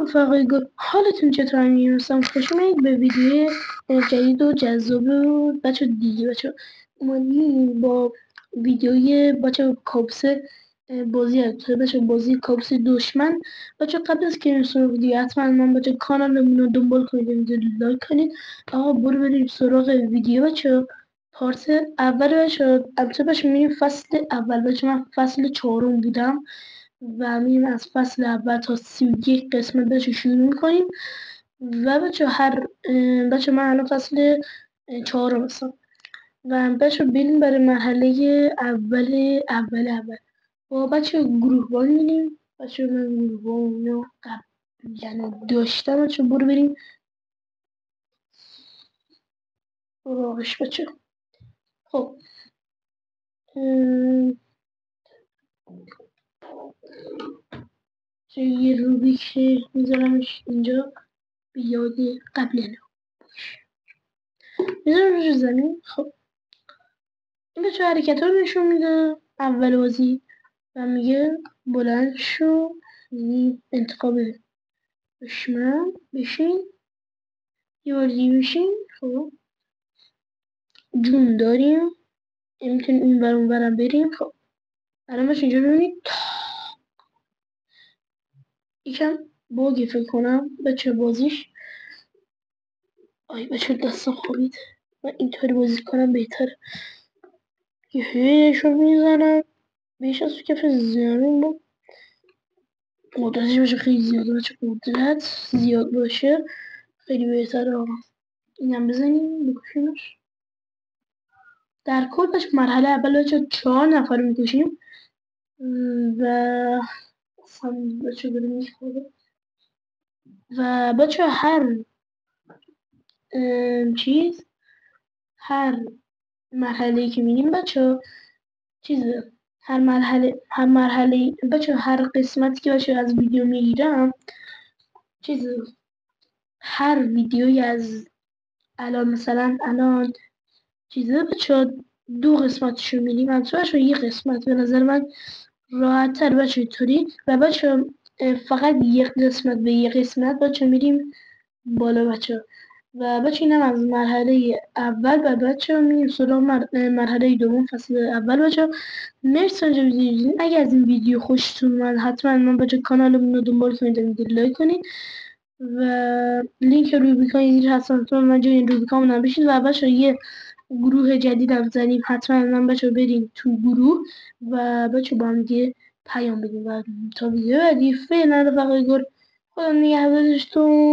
رفقای گل، حالتون چطور؟ میرسم خوش اومدید به ویدیو جدید و جذاب بچه دیگه. بچه اومدیم با ویدیوی بچه کاپس بازی هست. بچه بازی کاپس دشمن. بچه قبل از که این سراغ ویدیو حتما من بچه کانالمون رو دنبال کنید و لایک کنید. آقا بریم سراغ ویدیو. بچه پارت اول بچه البته بچه میریم فصل اول. بچه من فصل 4 بودم و میریم از فصل اول تا 31 قسمت بچه شروع میکنیم و بچه بچه من الان فصل 4 هستم و بچه بریم برای مرحله اول با بچه گروهبان میریم. بچه من گروهبان رو یعنی داشتم. بچه بریم راقش. بچه خب یه روبیک میذارمش اینجا بیاد قبل میذارم روی زمین. خب این بچه حرکت ها رو نشون میده اول بازی و میگه بلند شو، یعنی انتخاب دشمن بشین، یه بازی بشین. خب جون داریم، میتونیم این ور اون ورم بریم. خب الان بچه اینجا ببینید یکم باگی فکر کنم بچه بازیش. بچه دستم خوابید، من اینطوری بازی کنم بهتره. یه هیش رو میزنم بیش از کف زمین با قدرتش باشه خیلی زیاده. بچه قدرت زیاد باشه خیلی بهتره. آقا اینم بزنیم بکشیمش. در کل بچه مرحله اول بچه 4 نفر میکشیم و بچه بریم میخوره و بچه هر مرحله که میریم بچه هر مرحله بچه هر قسمتی که بچه از ویدیو میگیرم هر ویدیویی از الان مثلا بچه 2 قسمتشو میریم. بچه یه قسمت به نظر من راحت تر بچه اینطوری و بچه فقط یک قسمت به یک قسمت بچه میریم بالا بچه و بچه اینم از مرحله اول و بچه میریم سراغ مرحله دوم فصل اول. بچه مرسی انجا ویدیو. اگر از این ویدیو خوشتون اومد حتما من بچه کانالمون رو دنبال کنید و لایک کنید و لینک روبیکان اینجا حتما من جای این روبیکان رو بشید و بچه یه گروه جدید هم زنیم. حتما من بچه بریم تو گروه و بچه با هم دیگه پیام بدیم و تا ویدیو بعدی فعلا رفقای گل خدا نگهدارتون.